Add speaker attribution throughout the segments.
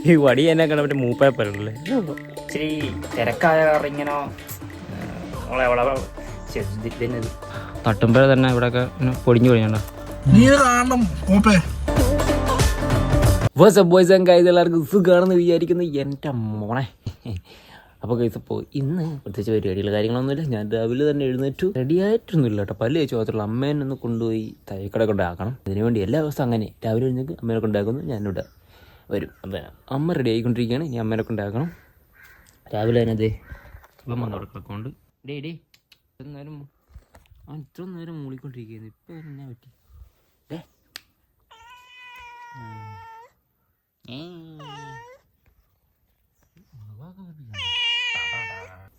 Speaker 1: ഈ വടി എന്നെ കണ്ട മറ്റേ മൂപ്പായപ്പല്ലേ ഇച്ചിരി തിരക്കായ ഇങ്ങനെ തട്ടുമ്പോഴേ തന്നെ ഇവിടെയൊക്കെ പൊടിഞ്ഞു കഴിഞ്ഞോ. ബോയ്സ് ആൻഡ് ഗൈസ് എല്ലാവർക്കും സുഖമാണെന്ന് വിചാരിക്കുന്നു എൻ്റെ മോനെ. അപ്പോൾ ഗൈസ് അപ്പോൾ ഇന്ന് പ്രത്യേകിച്ച് പരിപാടികൾ കാര്യങ്ങളൊന്നുമില്ല. ഞാൻ രാവിലെ തന്നെ എഴുന്നേറ്റു, റെഡി ആയിട്ടൊന്നുമില്ല കേട്ടോ. പല്ല് കഴിച്ചു മാത്രമല്ല അമ്മേനെ ഒന്ന് കൊണ്ടുപോയി തയ്യക്കട കൊണ്ടാക്കണം. അതിനുവേണ്ടി എല്ലാ ദിവസവും അങ്ങനെ രാവിലെ എഴുന്നേക്ക് അമ്മേനെ കൊണ്ടാക്കുന്നു, ഞാനിവിടെ വരും. അപ്പം അമ്മ റെഡി ആയിക്കൊണ്ടിരിക്കുകയാണ്, ഇനി അമ്മേനെ കൊണ്ടാക്കണം. രാവിലെ തന്നെ അതേ സുഖം വന്നു കിടക്കൊണ്ട് ഡേ ഇത്ര നേരം മൂളിക്കൊണ്ടിരിക്കുകയായിരുന്നു. ഇപ്പോൾ എന്നാ പറ്റി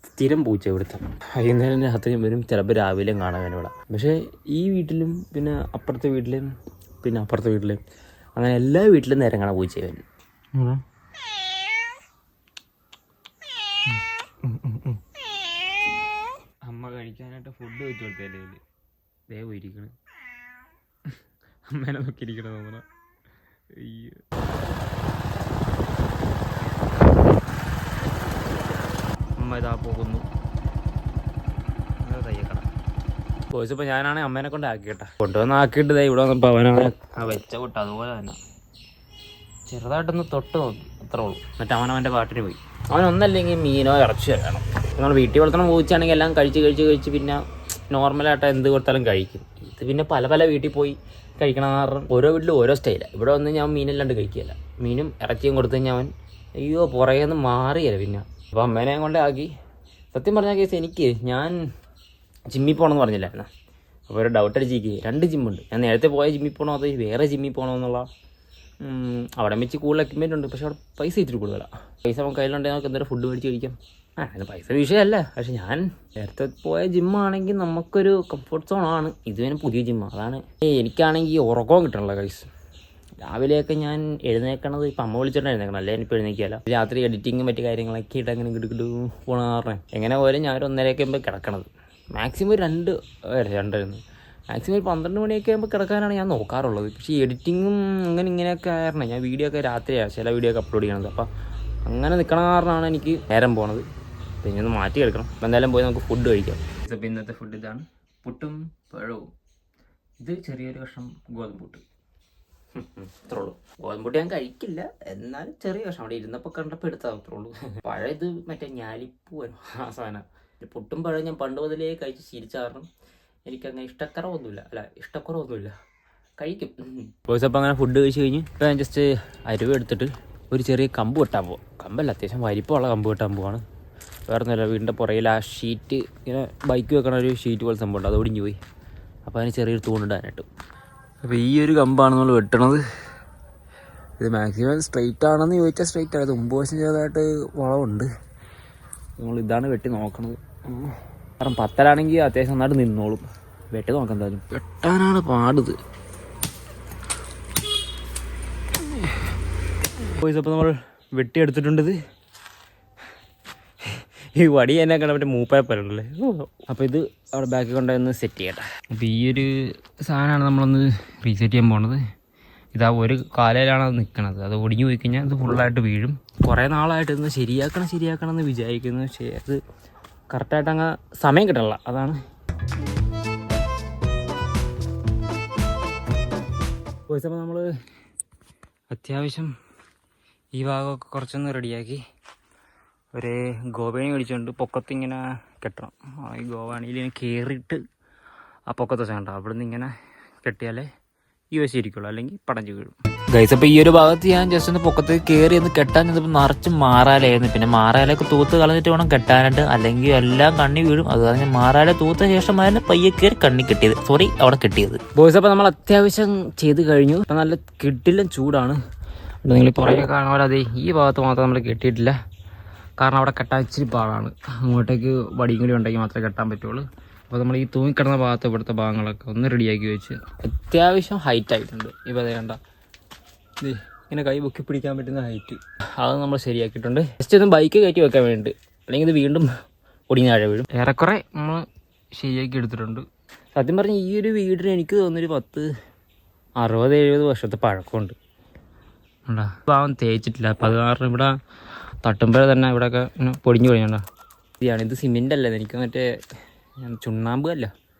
Speaker 1: സ്ഥിരം പൂച്ച ഇവിടുത്തെ. വൈകുന്നേരം രാത്രി വരും, ചിലപ്പോൾ രാവിലെയും കാണാൻ ഇവിടെ. പക്ഷേ ഈ വീട്ടിലും പിന്നെ അപ്പുറത്തെ വീട്ടിലും പിന്നെ അപ്പുറത്തെ വീട്ടിലും അങ്ങനെ എല്ലാ വീട്ടിലും നേരം കാണാൻ പൂച്ച വരും. അമ്മ കഴിക്കാനായിട്ട് ഫുഡ് വെച്ച് കൊടുത്തല്ലേ ദേ പോയിരിക്കണ്. അമ്മേനെ നോക്കിയിരിക്കണം തോന്നണം. അമ്മ ഇതാ പോകുന്നു തയ്യക്കട. ചോദിച്ചപ്പോൾ ഞാനാണെങ്കിൽ അമ്മേനെ കൊണ്ട് ആക്കിയിട്ടാ കൊണ്ടുവന്ന് ആക്കിയിട്ട് ഇതാ ഇവിടെ വന്നപ്പോൾ അവനാണ് വെച്ച കൊട്ട അതുപോലെ തന്നെ ചെറുതായിട്ടൊന്ന് തൊട്ട് നോക്കി, അത്രേ ഉള്ളൂ. എന്നിട്ട് അവനവൻ്റെ പാട്ടിന് പോയി. അവനൊന്നല്ലെങ്കിൽ മീനോ ഇറച്ചിയോ വേണം. നമ്മൾ വീട്ടിൽ വളർത്തണം പൂച്ചയാണെങ്കിൽ എല്ലാം കഴിച്ച് പിന്നെ നോർമലായിട്ട് എന്ത് കൊടുത്താലും കഴിക്കും. ഇത് പിന്നെ പല വീട്ടിൽ പോയി കഴിക്കണം കാരണം ഓരോ വീട്ടിലും ഓരോ സ്റ്റൈലാണ്. ഇവിടെ വന്ന് ഞാൻ മീനല്ലാണ്ട് കഴിക്കുകയില്ല. മീനും ഇറച്ചിയും കൊടുത്തു കഴിഞ്ഞാൽ അവൻ അയ്യോ പുറകെ നിന്ന് മാറിയല്ല. പിന്നെ അപ്പോൾ അമ്മേനെ കൊണ്ടേ ആക്കി. സത്യം പറഞ്ഞ കേസ് എനിക്ക് ഞാൻ ജിമ്മിൽ പോകണമെന്ന് പറഞ്ഞില്ലായിരുന്നു. അപ്പോൾ ഒരു ഡൗട്ട് അടിച്ചിരിക്കുക, 2 ജിമ്മുണ്ട്. ഞാൻ നേരത്തെ പോയ ജിമ്മിൽ പോകണോ അതോ വേറെ ജിമ്മിൽ പോകണമെന്നുള്ള അവിടെ വെച്ച് കൂടുതൽ എക്യുപ്മെൻ്റ് ഉണ്ട്. പക്ഷേ അവിടെ പൈസ ഇത്തിരി കൂടുതലാണ്. പൈസ നമുക്ക് കയ്യിലുണ്ടെങ്കിൽ നമുക്ക് എന്തെങ്കിലും ഫുഡ് മേടിച്ച് കഴിക്കാം. അതിന് പൈസ വിഷയമല്ല. പക്ഷെ ഞാൻ നേരത്തെ പോയ ജിമ്മാണെങ്കിൽ നമുക്കൊരു കംഫർട്ട് സോണാണ്. ഇത് പിന്നെ പുതിയ ജിമ്മാണ്. അതാണ് എനിക്കാണെങ്കിൽ ഉറക്കവും കിട്ടണല്ലോ കൈസ്. രാവിലെയൊക്കെ ഞാൻ എഴുന്നേക്കണത് ഇപ്പം അമ്മ വിളിച്ചിട്ട് എഴുന്നേക്കണം, അല്ലേ എനിപ്പോൾ എഴുന്നേക്കില്ല. രാത്രി എഡിറ്റിങ്ങും മറ്റു കാര്യങ്ങളൊക്കെ ഇട്ട് അങ്ങനെ കിടക്കിട്ട് പോകണ കാരണം എങ്ങനെ പോലും ഞാൻ ഒരു 1:30 ആകുമ്പോൾ കിടക്കണത്. മാക്സിമം 2 മാക്സിമം ഒരു 12 മണിയൊക്കെ ആകുമ്പോൾ കിടക്കാനാണ് ഞാൻ നോക്കാറുള്ളത്. പക്ഷേ എഡിറ്റിങ്ങും അങ്ങനെ ഇങ്ങനെയൊക്കെ ആയിരുന്നു. ഞാൻ വീഡിയോ ഒക്കെ രാത്രിയാണ് ചില വീഡിയോ ഒക്കെ അപ്ലോഡ് ചെയ്യണത്. അപ്പം അങ്ങനെ നിൽക്കണ കാരണമാണ് എനിക്ക് നേരം പോണത്. പിന്നെ ഒന്ന് മാറ്റി എടുക്കണം. അപ്പം എന്തായാലും പോയി നമുക്ക് ഫുഡ് കഴിക്കാം. ഇപ്പം ഇന്നത്തെ ഫുഡ് ഇതാണ്, പുട്ടും പഴവും. ഇത് ചെറിയൊരു കഷ്ണം ഗോതമ്പുട്ട്, അത്രേ ഉള്ളൂ. ഗോതമ്പുട്ട് ഞാൻ കഴിക്കില്ല, എന്നാലും ചെറിയ കഷ്ണം അവിടെ ഇരുന്നപ്പോൾ കണ്ടപ്പോൾ എടുത്താൽ അത്രേ ഉള്ളൂ. പഴം ഇത് മറ്റേ ഞാലിപ്പൂവൻ ആ സാധനം. പുട്ടും പഴം ഞാൻ പണ്ട് മുതലേ കഴിച്ച് ശീലിച്ച കാരണം എനിക്കങ്ങനെ ഇഷ്ടക്കുറവൊന്നുമില്ല, കഴിക്കും. ബോയ്സ് അപ്പം അങ്ങനെ ഫുഡ് കഴിച്ച് കഴിഞ്ഞ് ഇപ്പം ഞാൻ ജസ്റ്റ് അരുവ് എടുത്തിട്ട് ഒരു ചെറിയ കമ്പ് വെട്ടാൻ പോകും. കമ്പല്ല, അത്യാവശ്യം വലിപ്പമുള്ള കമ്പ് വെട്ടാൻ പോവാണ്. വേറെ ഒന്നുമില്ല, വീടിൻ്റെ പുറയിൽ ആ ഷീറ്റ് ഇങ്ങനെ ബൈക്ക് വെക്കണ ഒരു ഷീറ്റ് പോലെ സംഭവമുണ്ട്, അത് ഒടിഞ്ഞു പോയി. അപ്പോൾ അതിന് ചെറിയൊരു തൂണിടാനായിട്ട്. അപ്പോൾ ഈ ഒരു കമ്പാണ് നമ്മൾ വെട്ടണത്. ഇത് മാക്സിമം സ്ട്രെയിറ്റ് ആണെന്ന് ചോദിച്ചാൽ സ്ട്രെയിറ്റ് ആണ്. മുമ്പ് വശം ചെറുതായിട്ട് വളവുണ്ട്. നമ്മൾ ഇതാണ് വെട്ടി നോക്കണത്. കാരണം 10 അത്യാവശ്യം നന്നായിട്ട് നിന്നോളും. വെട്ടി നോക്കാം എന്തായാലും. വെട്ടാനാണ് പാടിത്. അപ്പോൾ നമ്മൾ വെട്ടിയെടുത്തിട്ടുണ്ടത്. ഈ വടി എന്നെ കണ്ട മറ്റേ മൂപ്പായപ്പല്ലേ. അപ്പോൾ ഇത് അവിടെ ബാക്കിൽ കൊണ്ടുവന്ന് സെറ്റ് ചെയ്യട്ടെ. അപ്പോൾ ഈ ഒരു സാധനമാണ് നമ്മളൊന്ന് റീസെറ്റ് ചെയ്യാൻ പോണത്. ഇതാ ഒരു കാലയിലാണ് അത് നിൽക്കണത്. അത് ഒടിഞ്ഞു പോയി കഴിഞ്ഞാൽ ഇത് ഫുള്ളായിട്ട് വീഴും. കുറേ നാളായിട്ട് ഇന്ന് ശരിയാക്കണം എന്ന് വിചാരിക്കുന്നു. പക്ഷേ അത് കറക്റ്റായിട്ട് അങ്ങ് സമയം കിട്ടണില്ല, അതാണ്. അപ്പോൾ നമ്മൾ അത്യാവശ്യം ഈ ഭാഗമൊക്കെ കുറച്ചൊന്ന് റെഡിയാക്കി ഒരു ഗോവേണി മേടിച്ചുകൊണ്ട് പൊക്കത്തിങ്ങനെ കെട്ടണം. ഈ ഗോവാണിയിൽ ഇങ്ങനെ കയറിയിട്ട് ആ പൊക്കത്ത് വെച്ചാൽ കണ്ടോ, അവിടെ നിന്ന് ഇങ്ങനെ കെട്ടിയാലേ ഈ വശം ഇരിക്കുള്ളൂ, അല്ലെങ്കിൽ പടഞ്ഞു വീഴും. ഗൈസ് അപ്പോൾ ഈ ഒരു ഭാഗത്ത് ഞാൻ ജസ്റ്റ് ഒന്ന് പൊക്കത്ത് കയറി ഒന്ന് കെട്ടാൻ ചെന്നപ്പോൾ നിറച്ച് മാറാലായിരുന്നു. പിന്നെ മാറാലൊക്കെ തൂത്ത് കളഞ്ഞിട്ട് വേണം കെട്ടാനായിട്ട്, അല്ലെങ്കിൽ എല്ലാം കണ്ണി വീഴും. അത് പറഞ്ഞ് മാറാല തൂത്ത ശേഷമായിരുന്നു പയ്യെ കയറി കണ്ണി കെട്ടിയത്, അവിടെ കെട്ടിയത്. ബോയ്സ് അപ്പോൾ നമ്മൾ അത്യാവശ്യം ചെയ്ത് കഴിഞ്ഞു. അപ്പം നല്ല കെട്ടിലും ചൂടാണ്. നിങ്ങൾ പുറകെ കാണുന്ന പോലെ അതെ ഈ ഭാഗത്ത് മാത്രം നമ്മൾ കെട്ടിയിട്ടില്ല, കാരണം അവിടെ കെട്ടാൻ ഇച്ചിരി പാടാണ്. അങ്ങോട്ടേക്ക് വടിയും കൂടി ഉണ്ടെങ്കിൽ മാത്രമേ കെട്ടാൻ പറ്റുള്ളൂ. അപ്പോൾ നമ്മൾ ഈ തൂങ്ങിക്കിടന്ന ഭാഗത്ത് ഇവിടുത്തെ ഭാഗങ്ങളൊക്കെ ഒന്ന് റെഡിയാക്കി വെച്ച് അത്യാവശ്യം ഹൈറ്റ് ആയിട്ടുണ്ട്. ഇപ്പോൾ അതേ കണ്ട ഇങ്ങനെ കൈ പൊക്കി പിടിക്കാൻ പറ്റുന്ന ഹൈറ്റ്, അത് നമ്മൾ ശരിയാക്കിയിട്ടുണ്ട്. ജസ്റ്റ് ഒന്ന് ബൈക്ക് കയറ്റി വെക്കാൻ വേണ്ടിയിട്ട്, അല്ലെങ്കിൽ ഇത് വീണ്ടും ഒടിഞ്ഞ താഴെ വീഴും. ഏറെക്കുറെ നമ്മൾ ശരിയാക്കി എടുത്തിട്ടുണ്ട്. സത്യം പറഞ്ഞാൽ ഈ ഒരു വീടിന് എനിക്ക് തോന്നുന്നൊരു 60-70 വർഷത്തെ പഴക്കമുണ്ട്. ഉണ്ടാ ഇപ്പോൾ അവൻ തേച്ചിട്ടില്ല. അപ്പോൾ അത് കാരണം ഇവിടെ തട്ടുമ്പോൾ തന്നെ ഇവിടെയൊക്കെ പൊടിഞ്ഞു പൊടിഞ്ഞുണ്ടോ. ഇത് സിമെൻ്റ് അല്ലേ, എനിക്ക് മറ്റേ ചുണ്ണാമ്പ് അല്ല,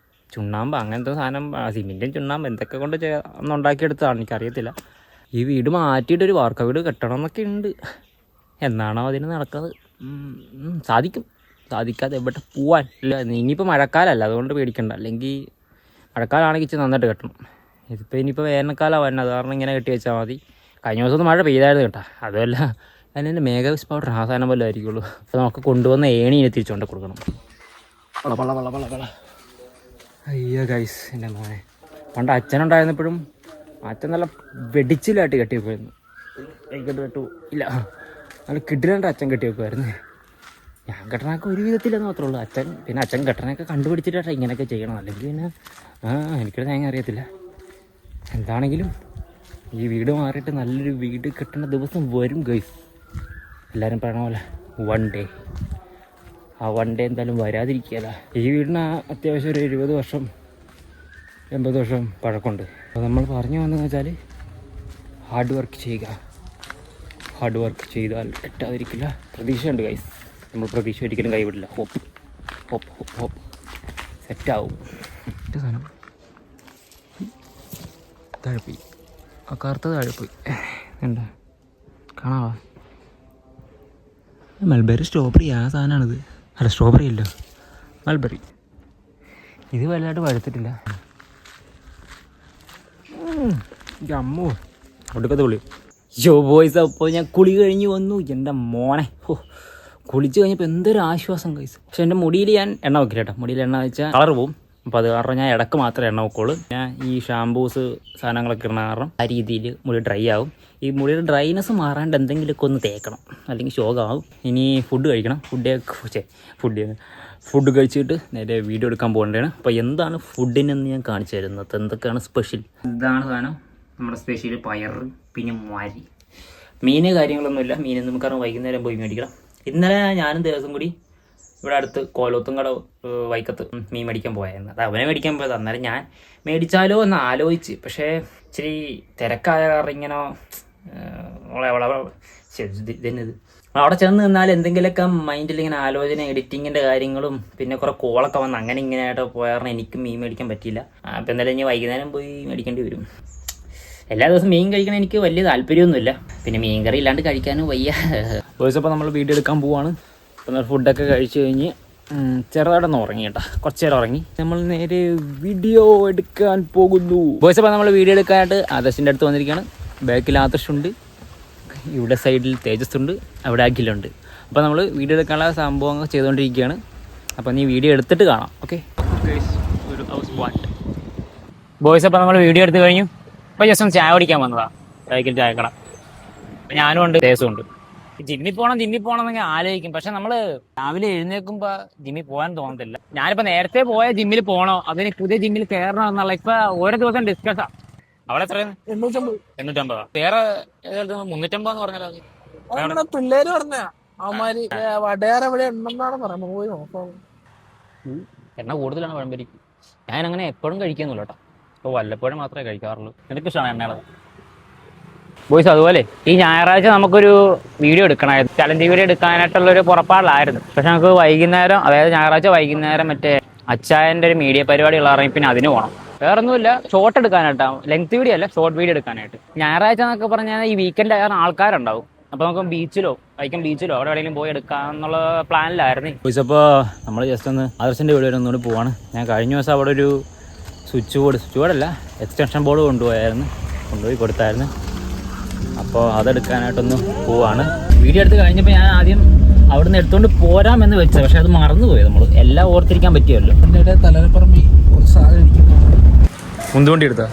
Speaker 1: ചുണ്ണാമ്പ് അങ്ങനത്തെ സാധനം, സിമെൻറ്റും ചുണ്ണാമ്പ് എന്തൊക്കെ കൊണ്ട് ഒന്നുണ്ടാക്കിയെടുത്തതാണ്, എനിക്കറിയത്തില്ല. ഈ വീട് മാറ്റിയിട്ടൊരു വാർക്ക വീട് കെട്ടണം എന്നൊക്കെ ഉണ്ട്. എന്നാണോ അതിന് നടക്കുന്നത്? സാധിക്കും, സാധിക്കാതെ എവിടെ പോവാൻ ഇല്ല. ഇനിയിപ്പോൾ മഴക്കാലമല്ല, അതുകൊണ്ട് പേടിക്കണ്ട. അല്ലെങ്കിൽ മഴക്കാലമാണെങ്കിൽ ഇച്ചിരി നന്നായിട്ട് കെട്ടണം. ഇതിപ്പോൾ ഇനിയിപ്പോൾ വേനൽക്കാലമാണ്, അത് കാരണം ഇങ്ങനെ കെട്ടി വെച്ചാൽ മതി. കഴിഞ്ഞ ദിവസം മഴ പെയ്തായിരുന്നു കേട്ടോ. അതുമല്ല അതിൻ്റെ മേഘവിസ് പൗഡർ ആ സാധനം പോലെ ആയിരിക്കുള്ളൂ. അപ്പോൾ നമുക്ക് കൊണ്ടുവന്ന ഏണി ഇനി തിരിച്ചുകൊണ്ട് കൊടുക്കണം. അയ്യോ ഗൈസ്, എൻ്റെ മോനെ പണ്ട് അച്ഛനുണ്ടായിരുന്നപ്പോഴും അച്ഛൻ നല്ല വെടിച്ചിലായിട്ട് കെട്ടി വെക്കുമായിരുന്നു. കെട്ടു ഇല്ല, നല്ല കിടിലൻ്റെ അച്ഛൻ കെട്ടി വെക്കുമായിരുന്നു. ഞാൻ കെട്ടണൊക്കെ ഒരു വിധത്തിലെന്ന് മാത്രമേ ഉള്ളൂ. അച്ഛൻ കെട്ടണൊക്കെ കണ്ടുപിടിച്ചിട്ടാ ഇങ്ങനെയൊക്കെ ചെയ്യണം. അല്ലെങ്കിൽ പിന്നെ എനിക്കൊരു തേങ്ങ അറിയത്തില്ല. എന്താണെങ്കിലും ഈ വീട് മാറിയിട്ട് നല്ലൊരു വീട് കെട്ടുന്ന ദിവസം വരും ഗൈസ്. എല്ലാവരും പറയണ പോലെ വൺ ഡേ. ആ വൺ ഡേ എന്തായാലും വരാതിരിക്കുകയല്ല. ഈ വീടിന് അത്യാവശ്യം ഒരു 70 വർഷം 80 വർഷം പഴക്കമുണ്ട്. അപ്പോൾ നമ്മൾ പറഞ്ഞു വന്നതെന്ന് വെച്ചാൽ ഹാർഡ് വർക്ക് ചെയ്യുക. ഹാർഡ് വർക്ക് ചെയ്താൽ തെറ്റാതിരിക്കില്ല. പ്രതീക്ഷയുണ്ട് ഗൈസ്, നമ്മൾ പ്രതീക്ഷ ഒരിക്കലും കൈവിടില്ല. ഹോപ്പ് ഹോപ്പ് ഹോപ്പ് ഹോപ്പ് സെറ്റാവും. സാധനം താഴെപ്പോയി, ആ കറുത്ത താഴെപ്പോയി. എന്താ കാണാവാ? മൽബറി സ്ട്രോബെറി ആ സാധനമാണിത്. അല്ല, സ്ട്രോബെറി അല്ലോ, മൽബറി. ഇത് വലുതായിട്ട് പഴുത്തിട്ടില്ല. അമ്മോ ഒടുക്കത്തെ കുളി. ബോയ്സ്, അപ്പോൾ ഞാൻ കുളി കഴിഞ്ഞ് വന്നു. എൻ്റെ മോനെ, കുളിച്ച് കഴിഞ്ഞപ്പോൾ എന്തൊരു ആശ്വാസം കൈസ്. പക്ഷെ എൻ്റെ മുടിയിൽ ഞാൻ എണ്ണ വെക്കില്ല കേട്ടോ. മുടിയിൽ എണ്ണ വെച്ചാൽ കളർ പോവും. അപ്പോൾ അത് കാരണം ഞാൻ ഇടക്ക് മാത്രമേ എണ്ണ വെക്കുള്ളൂ. ഞാൻ ഈ ഷാംപൂസ് സാധനങ്ങളൊക്കെ ഇടുന്ന കാരണം ആ രീതിയിൽ മുടി ഡ്രൈ ആവും. ഈ മുടിയുടെ ഡ്രൈനെസ് മാറാണ്ട് എന്തെങ്കിലുമൊക്കെ ഒന്ന് തേക്കണം, അല്ലെങ്കിൽ ശോകമാവും. ഇനി ഫുഡ് കഴിക്കണം. ഫുഡ് കഴിച്ചിട്ട് നേരെ വീഡിയോ എടുക്കാൻ പോകേണ്ടതാണ്. അപ്പോൾ എന്താണ് ഫുഡിനെന്ന് ഞാൻ കാണിച്ചു തരുന്നത്. എന്തൊക്കെയാണ് സ്പെഷ്യൽ. ഇതാണ് സാധനം നമ്മുടെ സ്പെഷ്യൽ. പയർ, പിന്നെ മാരി. മീൻ കാര്യങ്ങളൊന്നുമില്ല. മീൻ നമുക്ക് വൈകുന്നേരം പോയി മേടിക്കണം. ഇന്നലെ ഞാനും ദിവസം കൂടി ഇവിടെ അടുത്ത് കോലോത്തുംകട വൈക്കത്ത് മീൻ മേടിക്കാൻ പോയായിരുന്നു. അത് അവനെ മേടിക്കാൻ പോയത്. അന്നേരം ഞാൻ മേടിച്ചാലോ എന്ന് ആലോചിച്ച്, പക്ഷേ ഇച്ചിരി തിരക്കായ കാരണം ഇങ്ങനെ ഇതെന്നത് അവിടെ ചെന്ന് നിന്നാൽ എന്തെങ്കിലുമൊക്കെ മൈൻഡിൽ ഇങ്ങനെ ആലോചന, എഡിറ്റിങ്ങിൻ്റെ കാര്യങ്ങളും പിന്നെ കുറേ കോളൊക്കെ വന്ന് അങ്ങനെ ഇങ്ങനെയായിട്ട് പോയാൽ എനിക്ക് മീൻ മേടിക്കാൻ പറ്റിയില്ല. അപ്പോൾ എന്തായാലും ഇനി വൈകുന്നേരം പോയി മേടിക്കേണ്ടി വരും. എല്ലാ ദിവസവും മീൻ കഴിക്കണം എനിക്ക് വലിയ താല്പര്യമൊന്നുമില്ല. പിന്നെ മീൻ കറി ഇല്ലാണ്ട് കഴിക്കാനും വയ്യ. അപ്പോൾ നമ്മൾ വീഡിയോ എടുക്കാൻ പോവാണ്. അപ്പോൾ ഫുഡൊക്കെ കഴിച്ച് കഴിഞ്ഞ് ചെറുതായിട്ടൊന്ന് ഉറങ്ങി കേട്ടോ. കുറച്ച് നേരം ഉറങ്ങി. നമ്മൾ നേരെ വീഡിയോ എടുക്കാൻ പോകുന്നു. ബോയ്സ്, അപ്പോൾ നമ്മൾ വീഡിയോ എടുക്കാനായിട്ട് ആദർശിൻ്റെ അടുത്ത് വന്നിരിക്കുകയാണ്. ബാക്കിൽ ആദർശുണ്ട്, ഇവിടെ സൈഡിൽ തേജസ് ഉണ്ട്, അവിടെ അഖിലുണ്ട്. അപ്പോൾ നമ്മൾ വീഡിയോ എടുക്കാനുള്ള സംഭവങ്ങൾ ചെയ്തുകൊണ്ടിരിക്കുകയാണ്. അപ്പോൾ നീ വീഡിയോ എടുത്തിട്ട് കാണാം. ഓക്കെ ഒരു ഹൗസ് ബോട്ട്. ബോയ്സ്, അപ്പോൾ നമ്മൾ വീഡിയോ എടുത്ത് കഴിഞ്ഞു. അപ്പോൾ ജസ്റ്റ് ഒന്ന് ചായ കുടിക്കാൻ വന്നതാണ് ബാക്കിൽ ചായക്കട. അപ്പോൾ ഞാനും ഉണ്ട്, തേജസും ഉണ്ട്. ജിമ്മിൽ പോകണം എന്നൊക്കെ ആലോചിക്കും. പക്ഷെ നമ്മൾ രാവിലെ എഴുന്നേൽക്കുമ്പോൾ ജിമ്മിൽ പോകാൻ തോന്നത്തില്ല. ഞാനിപ്പോൾ നേരത്തെ പോയ ജിമ്മിൽ പോകണോ അതിന് പുതിയ ജിമ്മിൽ കയറണോ എന്നുള്ള ഇപ്പോൾ ഓരോ ദിവസം ഡിസ്കസാ. അവിടെ എത്രയാണ്? 850. വേറെ 350 പറഞ്ഞാലോ?
Speaker 2: പിള്ളേര് പറഞ്ഞ അവന്മാര് വടയാർ എവിടെ ഉണ്ടെന്നാണ് പറയുന്നത്. പോയി നോക്കാം.
Speaker 1: എണ്ണ കൂടുതലാണ് പഴംപൊരിക്ക്. ഞാൻ അങ്ങനെ എപ്പോഴും കഴിക്കുന്നില്ല കേട്ടോ. അപ്പോൾ വല്ലപ്പോഴും മാത്രമേ കഴിക്കാറുള്ളൂ. എനിക്ക് ഇഷ്ടമാണ് എണ്ണയുള്ളത്. ബോയ്സ്, അതുപോലെ ഈ ഞായറാഴ്ച നമുക്കൊരു വീഡിയോ എടുക്കണമായിരുന്നു. ചലഞ്ച് വീഡിയോ എടുക്കാനായിട്ടുള്ളൊരു പുറപ്പാടിലായിരുന്നു. പക്ഷെ നമുക്ക് വൈകുന്നേരം, അതായത് ഞായറാഴ്ച വൈകുന്നേരം മറ്റേ അച്ചായൻ്റെ ഒരു മീഡിയ പരിപാടി ഉള്ളതാണെങ്കിൽ പിന്നെ അതിന് പോകണം. വേറൊന്നുമില്ല, ഷോർട്ട് എടുക്കാനായിട്ടാണ്. ലെങ്ത് വീഡിയോ അല്ല, ഷോർട്ട് വീഡിയോ എടുക്കാനായിട്ട്. ഞായറാഴ്ച എന്നൊക്കെ പറഞ്ഞാൽ ഈ വീക്കെൻഡ് ആയിരുന്ന ആൾക്കാരുണ്ടാവും. അപ്പോൾ നമുക്ക് വൈക്കം ബീച്ചിലോ അവിടെ എവിടെയെങ്കിലും പോയി എടുക്കാമെന്നുള്ള പ്ലാനിലായിരുന്നു. അപ്പോൾ നമ്മൾ ജസ്റ്റ് ഒന്ന് ആദർശിൻ്റെ വീഡിയോ ഒന്നുകൂടി പോവാണ്. ഞാൻ കഴിഞ്ഞ ദിവസം അവിടെ ഒരു സ്വിച്ച് ബോർഡല്ല, എക്സ്റ്റൻഷൻ ബോർഡ് കൊണ്ടുപോയി കൊടുത്തായിരുന്നു. അപ്പോൾ അതെടുക്കാനായിട്ടൊന്ന് പോവാണ്. വീഡിയോ എടുത്ത് കഴിഞ്ഞപ്പോൾ ഞാൻ ആദ്യം അവിടെ നിന്ന് എടുത്തുകൊണ്ട് പോരാമെന്ന് വെച്ചത്, പക്ഷെ അത് മറന്നുപോയി. നമ്മൾ എല്ലാം ഓർത്തിരിക്കാൻ പറ്റിയല്ലോ.
Speaker 2: തലപ്പറമ്പി
Speaker 1: മുന്തുകൊണ്ടി എടുത്താ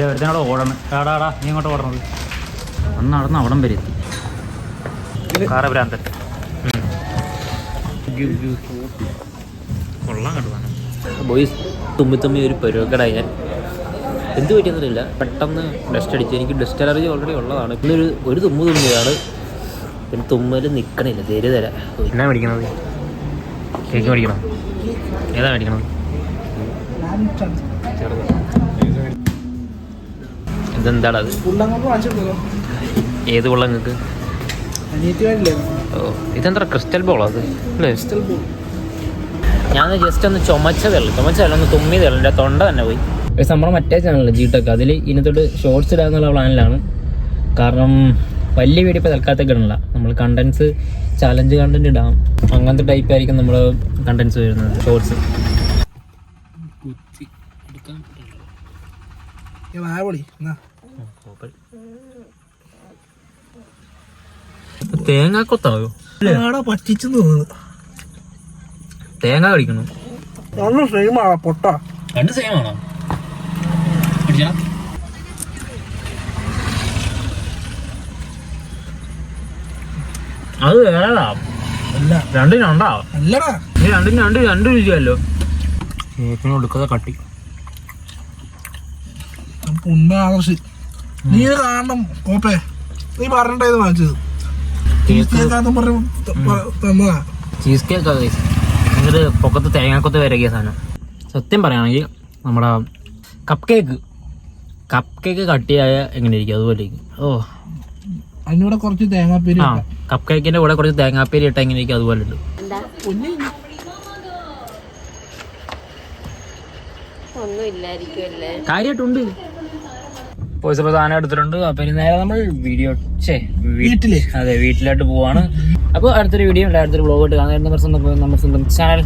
Speaker 1: ഒരുത്തനോട് ഓടണം. എടാടാ, നീ ഇങ്ങോട്ട് ഓടണത്. അന്ന് നടന്ന് അവിടം വരെ എത്തി. കാറഭ്രാന്തൻ കൊള്ളാൻ കണ്ടതാണ്. ബോയ്സ്, തുമ്പി ഒരു പരുവക്കടായി. ഞാൻ എന്ത് പറ്റിയെന്നില്ല, പെട്ടെന്ന് ഡസ്റ്റ് അടിച്ചു. എനിക്ക് ഡസ്റ്റ് അലർജി ഓൾറെഡി ഉള്ളതാണ്. പിന്നെ ഒരു തുമ്മിയാണ്. പിന്നെ തുമ്മൽ നിൽക്കണില്ല. തരാം. എന്നാ മേടിക്കണത്? കേക്ക് മേടിക്കണം. ഏതാ മേടിക്കണത്? ഇതെന്താണ് അത്? ഏത് ബോളാ നിങ്ങൾക്ക്? ഓ ഇതെന്താ ക്രിസ്റ്റൽ ബോളോ അത് അല്ലേ? ഞാൻ ജസ്റ്റ് ഒന്ന് ചുമച്ചതല്ല ഒന്ന് തുമ്മിയതല്ല, എൻ്റെ തൊണ്ട തന്നെ പോയി. നമ്മുടെ മറ്റേ ചാനലല്ലേ G-Tech, അതിൽ ഇന്നത്തോട്ട് ഷോർട്സ് ഇടാന്നുള്ള പ്ലാനിലാണ്. കാരണം വലിയ വീഡിയോ ഇപ്പോൾ തൽക്കാലത്തേക്ക് ഇടണില്ല. നമ്മൾ കണ്ടൻസ് ചാലഞ്ച് കണ്ടന്റ് ഇടാം, അങ്ങനത്തെ ടൈപ്പ് ആയിരിക്കും നമ്മൾ കണ്ടൻസ് വരുന്നത്, ഷോർട്സ്. തേങ്ങാക്കൊത്താവോ?
Speaker 2: പറ്റിച്ചു തോന്നുന്നു.
Speaker 1: തേങ്ങ കടിക്കണം.
Speaker 2: പൊട്ട
Speaker 1: രണ്ട് സെയിം ആണോ? അത് വേറെടാ, രണ്ടിനും ഉണ്ടാ
Speaker 2: അല്ലടാ,
Speaker 1: രണ്ട് രുചിയല്ലോ. കേക്കിന് കൊടുക്കാതെ കട്ടി
Speaker 2: ആകർഷി. നീ കാണണം കോപ്പേ, നീ പറഞ്ഞിട്ടായത് വാങ്ങിച്ചത്.
Speaker 1: ചീസ് കേക്ക് ഭയങ്കര പൊക്കത്ത് തേങ്ങാക്കൊത്ത് വരകിയ സാധനം. സത്യം പറയുകയാണെങ്കിൽ നമ്മുടെ കപ്പ് കേക്ക് കട്ടിയായ എങ്ങനെ ഇരിക്കും അതുപോലെ ഇരിക്കും. ഓ
Speaker 2: അതിനൂടെ കുറച്ച് തേങ്ങാപ്പേരി.
Speaker 1: ആ കപ്പ് കേക്കിന്റെ കൂടെ കുറച്ച് തേങ്ങാപ്പേരി ഇട്ട എങ്ങനെ ഇരിക്കും അതുപോലെ ഉണ്ട്. കാര്യമായിട്ടുണ്ട്. പോയിച്ചപ്പോൾ സാധനം എടുത്തിട്ടുണ്ട്. അപ്പൊ ഇനി നേരെ നമ്മൾ വീട്ടിലോട്ട് പോവാണ്. അപ്പോൾ അടുത്തൊരു വീഡിയോ അടുത്തൊരു വ്ലോഗ് ആയിട്ട് കാണാൻ നമ്മുടെ സ്വന്തം ചാനൽ.